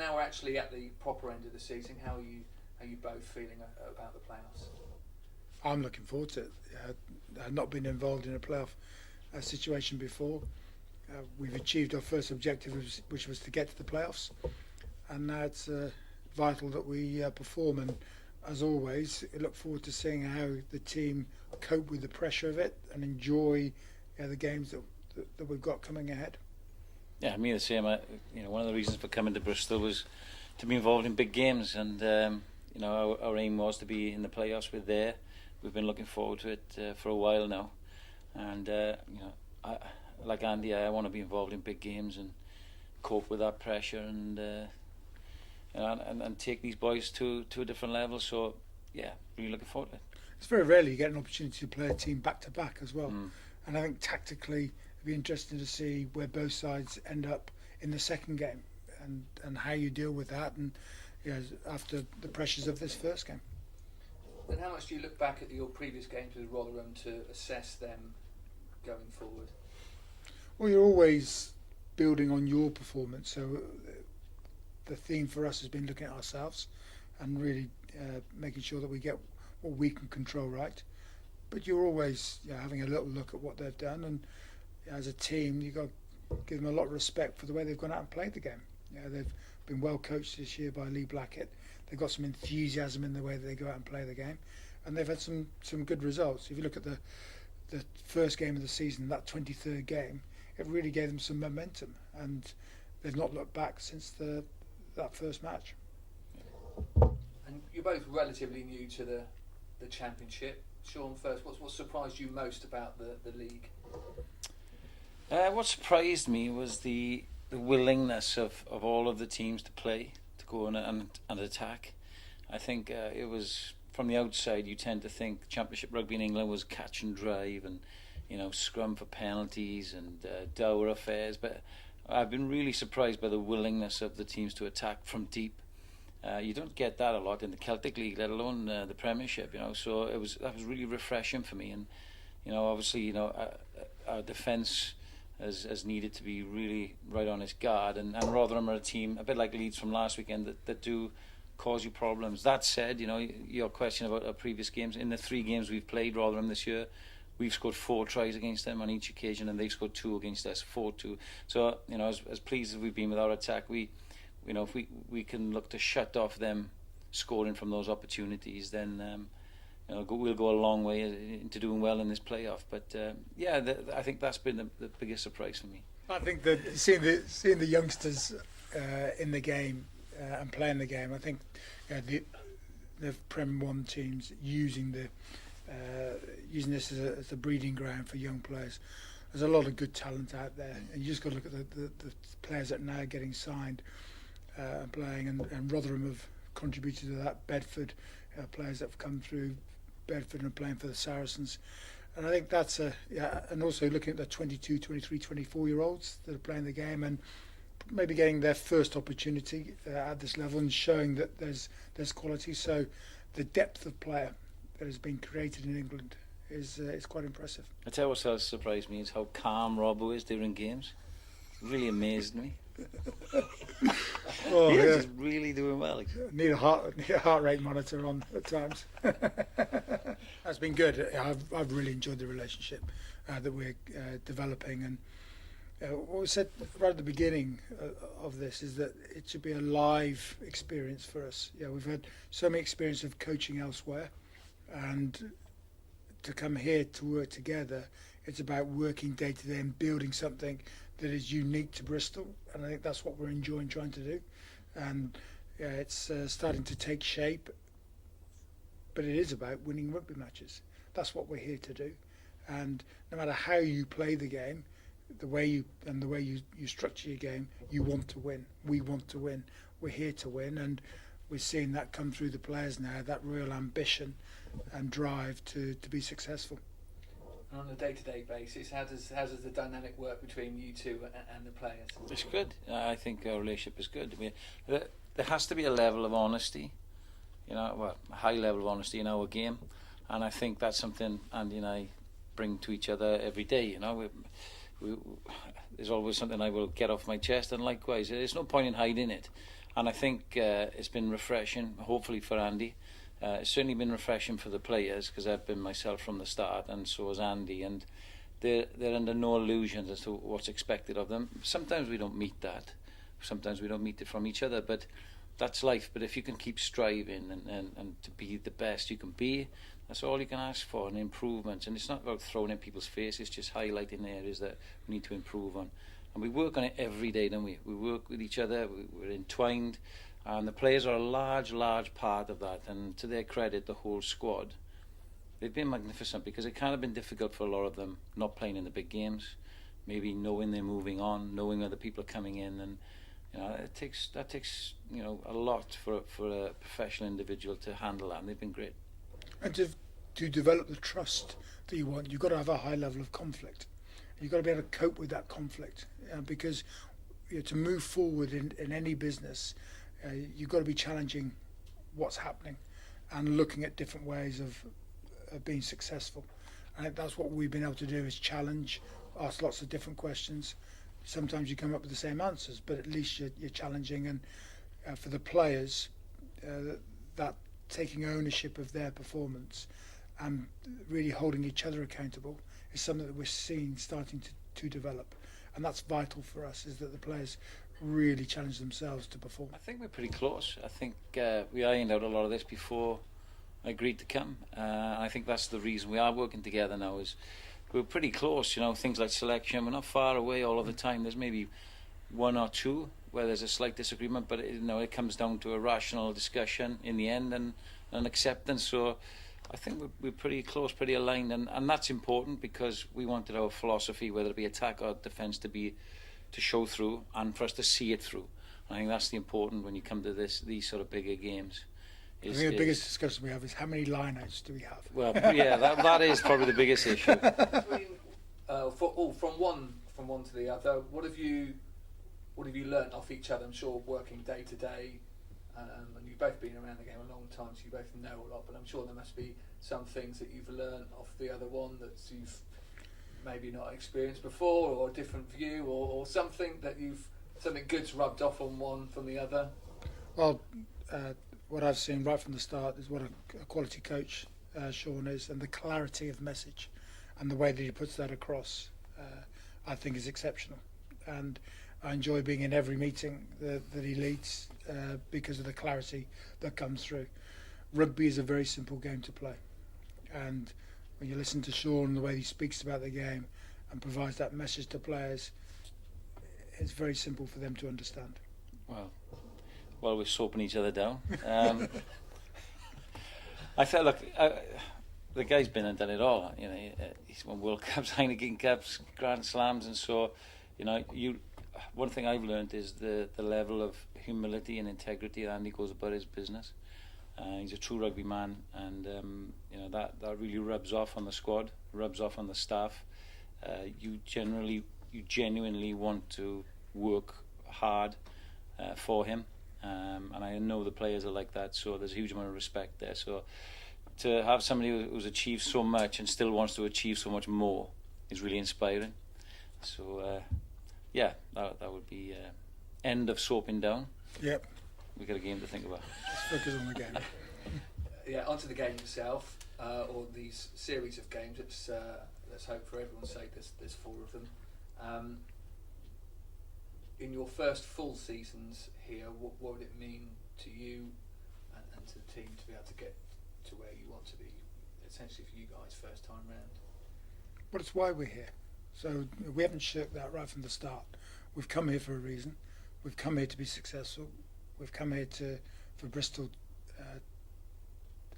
now we're actually at the proper end of the season. How are you both feeling about the playoffs? I'm looking forward to it. I've not been involved in a playoff situation before. We've achieved our first objective, which was to get to the playoffs, and now it's vital that we perform. And as always, I look forward to seeing how the team cope with the pressure of it and enjoy the games that we've got coming ahead. Yeah, me the same. One of the reasons for coming to Bristol was to be involved in big games, and our aim was to be in the playoffs. We've been looking forward to it for a while now, and I, like Andy, I want to be involved in big games and cope with that pressure and take these boys to a different level. So yeah, really looking forward to it. It's very rarely you get an opportunity to play a team back to back as well, and I think tactically it'd be interesting to see where both sides end up in the second game and how you deal with that, and after the pressures of this first game. And how much do you look back at your previous games with Rotherham to assess them going forward? Well, you're always building on your performance, so the theme for us has been looking at ourselves and really making sure that we get what we can control right. But you're always having a little look at what they've done, and as a team you've got to give them a lot of respect for the way they've gone out and played the game. They've been well coached this year by Lee Blackett. They've got some enthusiasm in the way that they go out and play the game, and they've had some good results. If you look at the first game of the season, that 23rd game, it really gave them some momentum, and they've not looked back since that first match. And you're both relatively new to the Championship. Sean, first, what surprised you most about the league? What surprised me was the willingness of all of the teams to play, to go on and attack. I think it was, from the outside, you tend to think Championship rugby in England was catch and drive and scrum for penalties and dour affairs, but I've been really surprised by the willingness of the teams to attack from deep. You don't get that a lot in the Celtic League, let alone the Premiership. So that was really refreshing for me. And obviously, our defence has needed to be really right on its guard. And Rotherham are a team a bit like Leeds from last weekend that do cause you problems. That said, your question about our previous games, in the 3 games we've played Rotherham this year, we've scored 4 tries against them on each occasion, and they've scored 2 against us, 4-2. So as pleased as we've been with our attack, if we can look to shut off them scoring from those opportunities, then we'll go a long way into doing well in this playoff. But I think that's been the biggest surprise for me. I think that seeing the youngsters in the game and playing the game, I think the Prem 1 teams using this as a breeding ground for young players. There's a lot of good talent out there, and you just got to look at the players that are now getting signed and playing, and Rotherham have contributed to that. Bedford players that have come through Bedford and playing for the Saracens, and I think that's and also looking at the 22, 23, 24-year-olds that are playing the game and maybe getting their first opportunity at this level and showing that there's quality. So the depth of player that has been created in England is quite impressive. I tell you what else surprised me is how calm Robbo is during games. It really amazed me. He's really doing well. Need a heart rate monitor on at times. That's been good. I've really enjoyed the relationship that we're developing, and what we said right at the beginning of this is that it should be a live experience for us. We've had so many experience of coaching elsewhere, and to come here to work together, it's about working day to day and building something that is unique to Bristol, and I think that's what we're enjoying trying to do. And it's starting to take shape, but it is about winning rugby matches. That's what we're here to do, and no matter how you play the game, the way you structure your game, you want to win. We want to win. We're here to win, and we're seeing that come through the players now, that real ambition and drive to be successful. And on a day-to-day basis, how does the dynamic work between you two and the players? It's good. I think our relationship is good. I mean, there has to be a level of honesty, a high level of honesty in our game, and I think that's something Andy and I bring to each other every day. There's always something I will get off my chest, and likewise, there's no point in hiding it. And I think it's been refreshing, hopefully for Andy. It's certainly been refreshing for the players, because I've been myself from the start, and so has Andy, and they're under no illusions as to what's expected of them. Sometimes we don't meet that, sometimes we don't meet it from each other, but that's life. But if you can keep striving and to be the best you can be, that's all you can ask for, and improvements. And it's not about throwing in people's face, it's just highlighting the areas that we need to improve on. And we work on it every day, don't we? We work with each other, we're entwined, and the players are a large part of that. And to their credit, the whole squad, they've been magnificent, because it kind of been difficult for a lot of them not playing in the big games, maybe knowing they're moving on, knowing other people are coming in, and that takes a lot for a professional individual to handle that, and they've been great. And to develop the trust that you want, you've got to have a high level of conflict. You've got to be able to cope with that conflict, because to move forward in any business, you've got to be challenging what's happening and looking at different ways of being successful. And that's what we've been able to do, is challenge, ask lots of different questions. Sometimes you come up with the same answers, but at least you're challenging. And for the players, that taking ownership of their performance and really holding each other accountable is something that we're seeing starting to develop. And that's vital for us, is that the players really challenge themselves to perform. I think we're pretty close. I think we ironed out a lot of this before I agreed to come. I think that's the reason we are working together now, is we're pretty close. Things like selection, we're not far away all of the time. There's maybe one or two where there's a slight disagreement, but it comes down to a rational discussion in the end, and an acceptance. So I think we're pretty close, pretty aligned, and that's important, because we wanted our philosophy, whether it be attack or defence, to show through, and for us to see it through. I think that's the important when you come to these sort of bigger games. I think the biggest discussion we have is how many line-outs do we have? Well, yeah, that is probably the biggest issue. From one to the other, what have you learnt off each other? I'm sure working day to day, and you've both been around the game a long time, so you both know a lot. But I'm sure there must be some things that you've learnt off the other one that you've maybe not experienced before, or a different view, or something good's rubbed off on one from the other. Well, what I've seen right from the start is what a quality coach Sean is, and the clarity of message and the way that he puts that across, I think is exceptional. And I enjoy being in every meeting that he leads, because of the clarity that comes through. Rugby is a very simple game to play, and when you listen to Sean, the way he speaks about the game and provides that message to players, it's very simple for them to understand. Well, we're soaping each other down. I felt like the guy's been and done it all. He's won World Cups, Heineken Cups, Grand Slams, and so one thing I've learned is the level of humility and integrity that Andy goes about his business. He's a true rugby man, and that really rubs off on the squad, rubs off on the staff. You genuinely want to work hard for him, and I know the players are like that. So there's a huge amount of respect there. So to have somebody who's achieved so much and still wants to achieve so much more is really inspiring. So that would be end of soaping down. Yep. We've got a game to think about. Let's focus on the game. Yeah, onto the game itself, or these series of games. Let's hope for everyone's sake there's 4 of them. In your first full seasons here, what would it mean to you and to the team to be able to get to where you want to be, essentially for you guys first time round? Well, it's why we're here. So we haven't shirked that right from the start. We've come here for a reason. We've come here to be successful. We've come here for Bristol,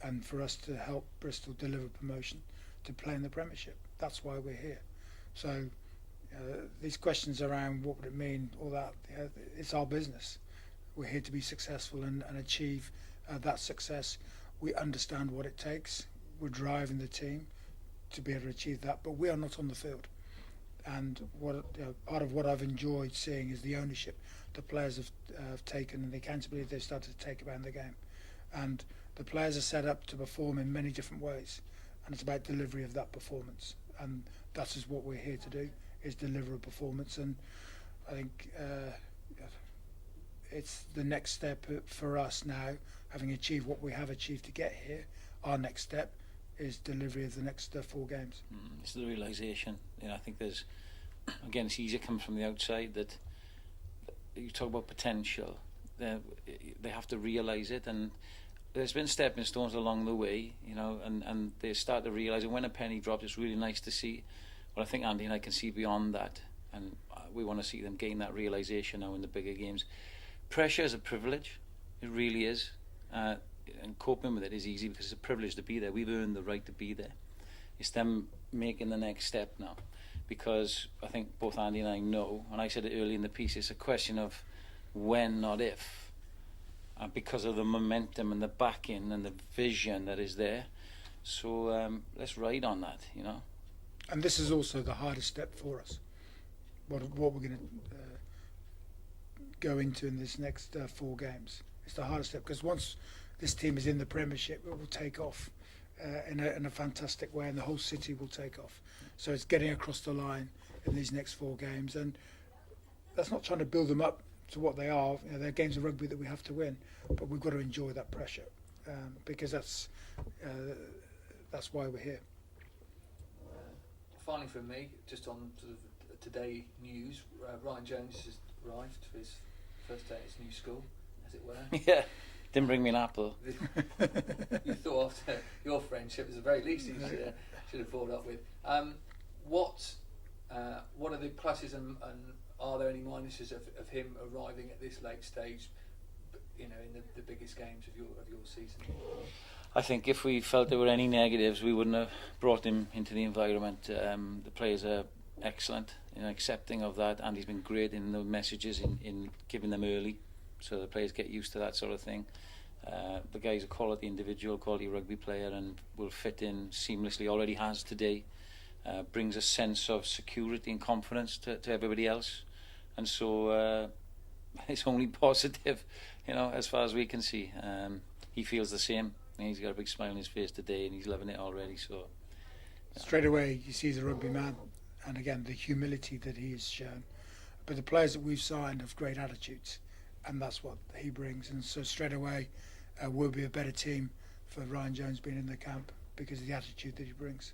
and for us to help Bristol deliver promotion to play in the Premiership. That's why we're here. So these questions around what would it mean, all that, it's our business. We're here to be successful and achieve that success. We understand what it takes. We're driving the team to be able to achieve that, but we are not on the field. And part of what I've enjoyed seeing is the ownership the players have taken, and the accountability they've started to take about the game. And the players are set up to perform in many different ways, and it's about delivery of that performance. And that is what we're here to do, is deliver a performance. And I think it's the next step for us now, having achieved what we have achieved to get here. Our next step is delivery of the next 4 games. It's the realisation. I think there's, again, it's easier coming from the outside that you talk about potential. They have to realise it, and there's been stepping stones along the way, and they start to realise it. When a penny drops, it's really nice to see. But I think Andy and I can see beyond that, and we want to see them gain that realisation now in the bigger games. Pressure is a privilege. It really is. And coping with it is easy because it's a privilege to be there. We've earned the right to be there. It's them making the next step now, because I think both Andy and I know, and I said it early in the piece, it's a question of when, not if, because of the momentum and the backing and the vision that is there. So let's ride on that, And this is also the hardest step for us. What we're going to go into in this next 4 games. It's the hardest step, because once this team is in the Premiership, it will take off in a fantastic way, and the whole city will take off. So it's getting across the line in these next 4 games, and that's not trying to build them up to what they are. They're games of rugby that we have to win, but we've got to enjoy that pressure, because that's why we're here. Finally, from me, just on sort of today news, Ryan Jones has arrived for his first day at his new school, as it were. Yeah, didn't bring me an apple. You thought after your friendship, at the very least, you should have followed up with. What are the pluses and are there any minuses of him arriving at this late stage, in the biggest games of your season? I think if we felt there were any negatives, we wouldn't have brought him into the environment. The players are excellent in accepting of that, and he's been great in the messages in giving them early, so the players get used to that sort of thing. The guy's a quality individual, quality rugby player, and will fit in seamlessly. Already has today. Brings a sense of security and confidence to everybody else, and so it's only positive, as far as we can see. He feels the same. He's got a big smile on his face today, and he's loving it already. So straight away, you see he's a rugby man, and again the humility that he has shown. But the players that we've signed have great attitudes, and that's what he brings. And so straight away, we'll be a better team for Ryan Jones being in the camp because of the attitude that he brings.